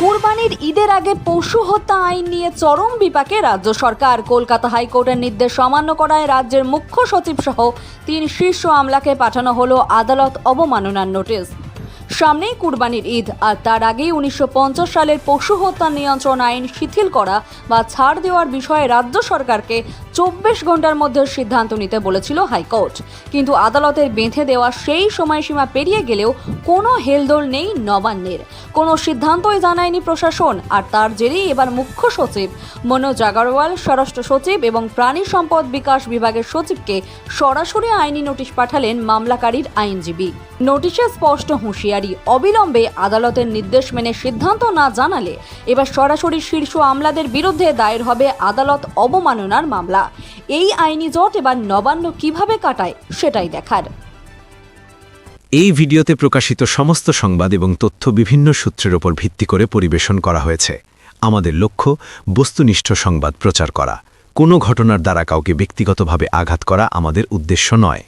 কুরবানির ঈদের আগে পশু হত্যা আইন নিয়ে চরম বিপাকে রাজ্য সরকার। কলকাতা হাইকোর্টের নির্দেশ অমান্য করায় রাজ্যের মুখ্য সচিব সহ 3 শীর্ষ আমলাকে পাঠানো হলো আদালত অবমাননার নোটিশ। সামনেই কুরবানির ঈদ, আর তার আগেই 1950 সালের পশু হত্যা নিয়ন্ত্রণ আইন শিথিল করা বা ছাড় দেওয়ার বিষয়ে রাজ্য সরকারকে 24 ঘন্টার মধ্যে সিদ্ধান্ত নিতে বলেছিল হাইকোর্ট। কিন্তু আদালতের বেঁধে দেওয়া সেই সময়সীমা পেরিয়ে গেলেও কোনো হেলদোল নেই নবান্নের, কোনো সিদ্ধান্তই জানায়নি প্রশাসন। আর তার জেরেই এবার মুখ্য সচিব মনোজ আগরওয়াল, স্বরাষ্ট্র সচিব এবং প্রাণী সম্পদ বিকাশ বিভাগের সচিবকে সরাসরি আইনি নোটিশ পাঠালেন মামলাকারীর আইনজীবী। নোটিশে স্পষ্ট হুঁশিয়ারি, অবিলম্বে আদালতের নির্দেশ মেনে সিদ্ধান্ত না জানালে এবার সরাসরি শীর্ষ আমলাদের বিরুদ্ধে দায়ের হবে আদালত অবমাননার মামলা। এই আইনি জট এবার নবান্ন কিভাবে কাটায় সেটাই দেখার। এই ভিডিওতে প্রকাশিত সমস্ত সংবাদ এবং তথ্য বিভিন্ন সূত্রের উপর ভিত্তি করে পরিবেশন করা হয়েছে। আমাদের লক্ষ্য বস্তুনিষ্ঠ সংবাদ প্রচার করা। কোনো ঘটনার দ্বারা কাউকে ব্যক্তিগতভাবে আঘাত করা আমাদের উদ্দেশ্য নয়।